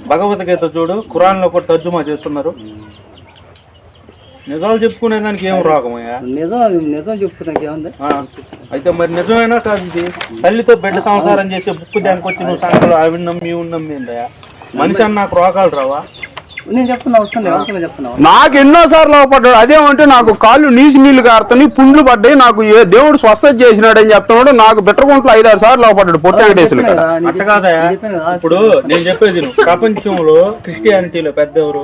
భగవద్గీత చూడు, ఖురాన్ లో కూడా తర్జుమా చేస్తున్నారు. నిజాలు చెప్పుకునే దానికి ఏం రోగమయ్యా? నిజం చెప్పుకున్నాక ఏముంది? అయితే మరి నిజమైనా కాదు ఇది? తల్లితో బిడ్డ సంసారం చేసే బుక్కు దానికి వచ్చి నువ్వు సంకలు అవి నమ్మి నమ్మిందయా? మనిషి అని నాకు రోగాలు రావా? నేను చెప్తున్నా నాకు ఎన్నోసార్లు అవపడ్డాడు. అదేమంటే నాకు కాళ్ళు నీళ్ళు కారుతాయి, పుండ్లు పడ్డాయి, నాకు దేవుడు స్వస్థత చేసినాడు అని చెప్తున్నాడు. నాకు బెట్టగుంట్లో 5-6 సార్లు అవపడ్డాడు పొట్టి వెంకటేశ్వరులు. అట్ట కాదయా, ఇప్పుడు నేను చెప్పేది ప్రపంచంలో క్రిస్టియానిటీలో పెద్దెవరు?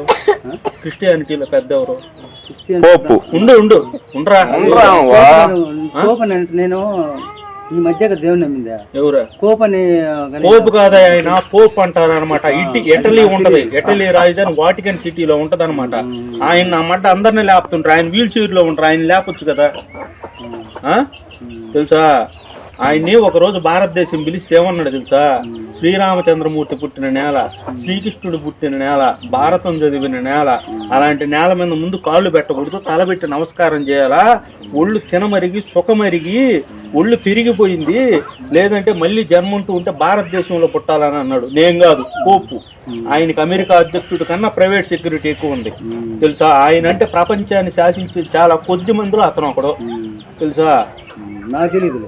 క్రిస్టియానిటీలో పెద్దెవరు? పోపు. ఉండరా నేను ఈ మధ్య దేవుని నమ్మిందా? ఎవరా? పోపు కాదా ఆయన? పోప్ అంటారు అనమాట. ఇటలీ ఉంటది, ఇటలీ రాజధాని వాటికన్ సిటీలో ఉంటది అనమాట. ఆయన అన్నమాట అందరినీ లేపుతుంటారు. ఆయన వీల్ చైర్ లో ఉంటారు, ఆయన లేపొచ్చు కదా. తెలుసా? ఆయన్ని ఒక రోజు భారతదేశం పిలిస్తే ఏమన్నాడు తెలుసా? శ్రీరామచంద్రమూర్తి పుట్టిన నేల, శ్రీకృష్ణుడు పుట్టిన నేల, భారతం చదివిన నేల, అలాంటి నేల మీద ముందు కాళ్ళు పెట్టకూడదు, తలబెట్టి నమస్కారం చేయాలా, ఒళ్ళు తినమరిగి సుఖమరిగి ఒళ్ళు పెరిగిపోయింది, లేదంటే మళ్ళీ జన్మంటూ ఉంటే భారతదేశంలో పుట్టాలని అన్నాడు. నేను కాదు, పోపు. ఆయనకి అమెరికా అధ్యక్షుడి కన్నా ప్రైవేట్ సెక్యూరిటీ ఎక్కువ ఉంది తెలుసా? ఆయన అంటే ప్రపంచాన్ని శాసించి చాలా కొద్ది మందిలో అతను ఒకడు తెలుసా? నాకు తెలియదు.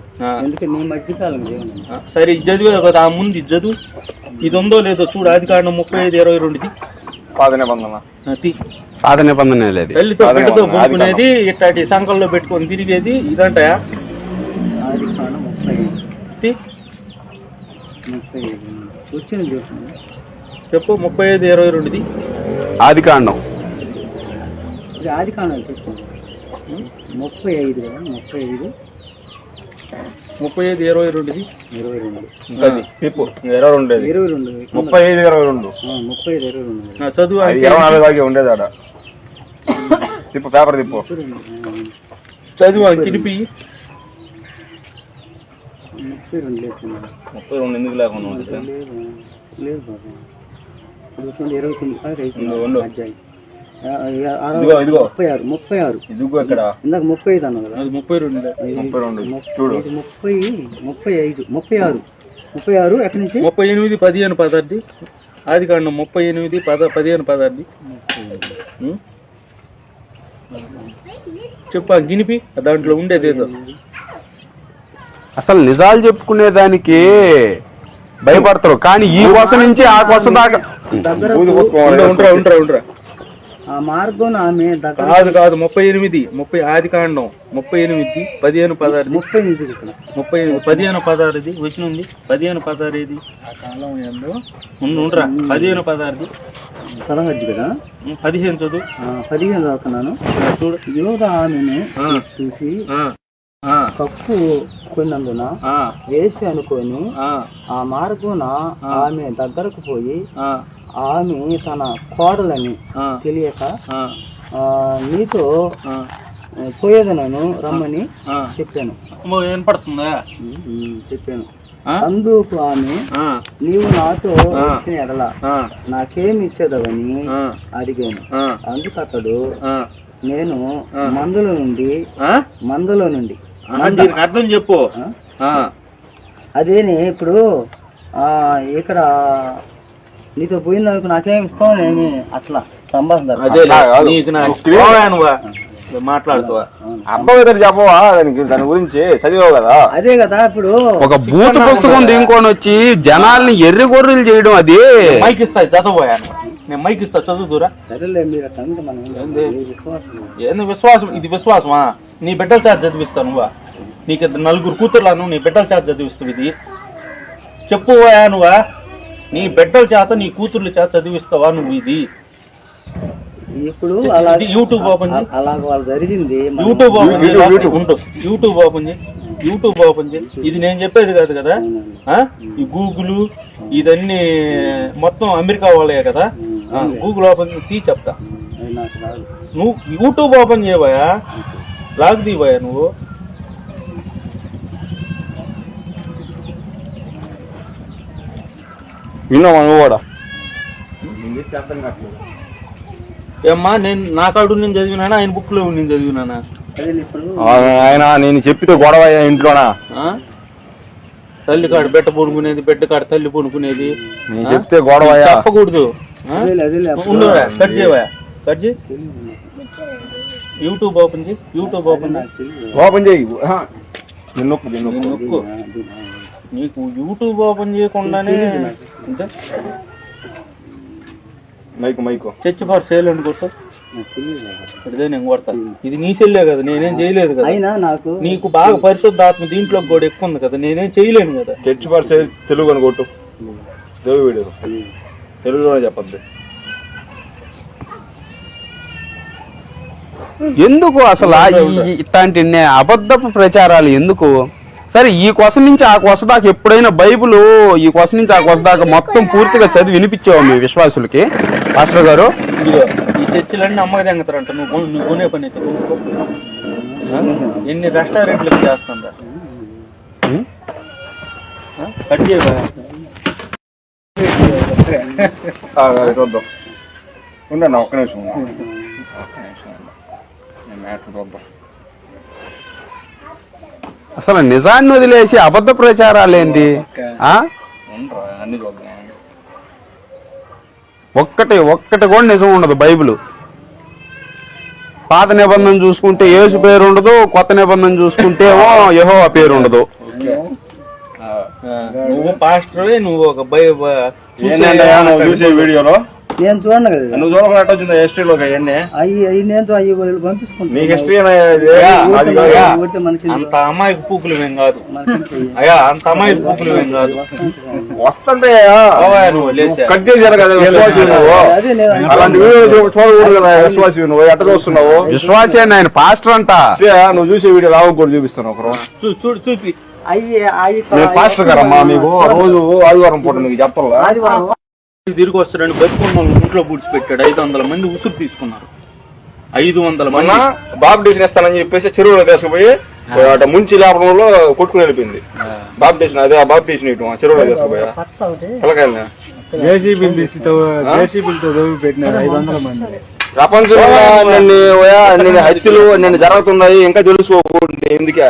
సరే ఇది చదివే కదా, ఆ ముందు ఇది చదువు. ఇది ఉందో లేదో చూడు. ఆదికాండం 35:22 పాత నిబంధన లేదు. తల్లితో బిడ్డతో కొనుక్కునేది, ఇట్లాంటి సంకల్లో పెట్టుకొని తిరిగేది ఇదంటయా? చెప్పు. 35:22 ఆదికాండం 35:22 35:22 చదువు. ఉండేది ఆడ. తిప్పు, పేపర్ తిప్పు, చదువు. తిరిపి 32 ఎందుకు లేకుండా ఉంటుంది? ఇదిగో 36 ఇదిగో ఇక్కడ ఇందాక 35 అన్నా కదా? 32 చూడు. 36 ఎక్కడి నుంచి? 38:15 ఆదికాండం 38:15 చెప్పా. గినిపి దాంట్లో ఉండేదేదో. అసలు నిజాలు చెప్పుకునే దానికి భయపడతారు, కానీ ఈ కొస నుంచి ఆ కొస దాకా ఉండరా ఆ మార్గం ఆమె కాదు 38 ఆదికాండం 38:15 15:16 వచ్చినుంది. 15:16 ఇది ఆ కాలం ఏందో ఉండరా? 15:16 చదవద్దు కదా? 15 చదువు. 15 చదువుతున్నాను చూడు. యోగ ఆమెను చూసి కప్పు కొన్నందున వేసి అనుకొని ఆ మార్గున ఆమె దగ్గరకు పోయి ఆమె తన కోడలని తెలియక నీతో పోయేదనను రమ్మని చెప్పాను. వినపడుతుందా? చెప్పాను. అందుకు ఆమె నీవు నాతో వచ్చిన ఎడల నాకేమి ఇచ్చేదవని అడిగాను. అందుకు అతడు నేను మందులో నుండి అర్థం చెప్పు. అదేని ఇప్పుడు ఇక్కడ నీతో పోయిందనుకో నాకేమి ఇస్తాం ఏమి అట్లా సంభాషణ మాట్లాడుతావా? అబ్బాయి చెప్పవా దాని గురించి? చదివావు కదా? అదే కదా. ఇప్పుడు ఒక భూత పుస్తకం దింకొని వచ్చి జనాల్ని ఎర్రి గొర్రెలు చేయడం, అది మైక్ ఇస్తా చదవబోయాను. నేను మైక్ ఇస్తా చదువుతురా. ఏంది విశ్వాసం? ఇది విశ్వాసమా? నీ బిడ్డల చేత చదివిస్తావు నువ్వా? నీకు 4 కూతుర్లను నీ బిడ్డల చేత చదివిస్తావు. ఇది చెప్పువా నువ్వా? నీ బిడ్డల చేత నీ కూతుర్ల చేత చదివిస్తావా నువ్వు? ఇది ఇప్పుడు యూట్యూబ్ ఓపెన్ చేయి. అలా జరిగింది. యూట్యూబ్ ఓపెన్ చేయి. యూట్యూబ్ ఓపెన్ చేయి. యూట్యూబ్ ఓపెన్ చేయి. ఇది నేను చెప్పేది కాదు కదా. ఈ గూగుల్ ఇదన్నీ మొత్తం అమెరికా వాళ్ళే కదా. గూగుల్ ఓపెన్ తీ చెప్తా. నువ్వు యూట్యూబ్ ఓపెన్ చేయబోయా? లాగ్ దిగిపోయా నువ్వు. విన్నావా నువ్వు కూడా? ఏమ్మా, నేను నా కాడు నేను చదివినానా? ఆయన బుక్ లో నేను చదివినానా? ఆయన నేను చెప్పితే గొడవ ఇంట్లోనా? తల్లి కాడ బిడ్డ పడుకునేది, బిడ్డ కాడ తల్లి పడుకునేది నేను చెప్తే గొడవయా చెప్పకూడదు. అదేలే ఉండవా కట్ చేయవా, కట్ చేయి. యూట్యూబ్ ఓపెన్ చేయి, యూట్యూబ్ ఓపెన్ చేయి. నొక్కు నొక్కు. నీకు యూట్యూబ్ ఓపెన్ చేయకుండానే అంటే మైకు చర్చ్ ఫర్ సేల్ అని కొట్టు. ఇదే నేను కొడతా. ఇది నీ సెల్లే కదా, నేనేం చేయలేదు కదా. అయినా నాకు నీకు బాగా పరిశుద్ధాత్మ దీంట్లో కూడా ఎక్కువ ఉంది కదా, నేనేం చేయలేను కదా. చర్చ్ ఫర్ సేల్ తెలుగు అని కొట్టు. వీడియో తెలుగులోనే చెప్పద్దు. ఎందుకు అసలు ఇట్లాంటి అబద్ధపు ప్రచారాలు ఎందుకు? సరే, ఈ కొస నుంచి ఆ కొస దాకా ఎప్పుడైనా బైబుల్ ఈ కొస నుంచి ఆ కొస దాకా మొత్తం పూర్తిగా చదివి వినిపించావు మీ విశ్వాసులకి మాస్టర్ గారు? ఈ చర్చిలన్నీ అమ్మకి తెంగతారంట. నువ్వు కొనే పని అయితే కొనుక్కో. ఎన్ని రెస్టారెంట్లకు చేస్తుందా? కట్ చేయవా? చూద్దాం. ఉండండి ఒక్క నిమిషం. అసలు నిజాన్ని వదిలేసి అబద్ధ ప్రచారాలు ఏంది? అన్ని చూద్దాం. ఒక్కటి కూడా నిజం ఉండదు. బైబిల్ పాత నిబంధన చూసుకుంటే యేసు పేరు ఉండదు, కొత్త నిబంధన చూసుకుంటే యెహోవా పేరు ఉండదు. నువ్వు పాస్టర్, నువ్వు ఒక చూసే వీడియోలో నేను చూడండి కదా. నువ్వు చూడకుండా వచ్చింది హిస్టరీలో అవన్నీ. అవి నేను పంపిస్తున్నాను. నీ హిస్టరీ అంత అమ్మాయికి పూకులు ఏం కాదు అయ్యా, అంత అమ్మాయికి పూకులు ఏం కాదు. వస్తుంటే నువ్వు లేచా కట్ చేశారు కదా నువ్వు. అలాంటి వీడియో చూడకూడదు కదా. విశ్వాసి నువ్వు ఎట్ట చూస్తున్నావు? విశ్వాసి ఆయన పాస్టర్ అంట. నువ్వు చూసే వీడియో లావు కూడా చూపిస్తాను ఒకరు. చూడు చూపి. పాస్టర్ గారమ్మా, మీకు రోజు ఆదివారం పూట మీకు చెప్పాలా? తిరిగి వస్తాడని బతుకున్న ఇంట్లో పూడ్చిపెట్టాడు. 500 మంది ఉసురు తీసుకున్నారు. 500 మొన్న మంది బాప్టిజన్ ఇస్తానని చెప్పేసి చెరువులో తీసుకుపోయి అటు ముంచి లేపడంలో కొట్టుకుని వెళ్ళిపోయింది. బాప్టిజన్ అదే ఆ బాప్టిజన్ ఇటు చెరువులో తీసుకుపోయా పిల్లకాయలు ప్రపంచంలో నిన్ను హత్యలు నిన్ను జరుగుతున్నాయి ఇంకా తెలుసుకోకూడదు. ఎందుకే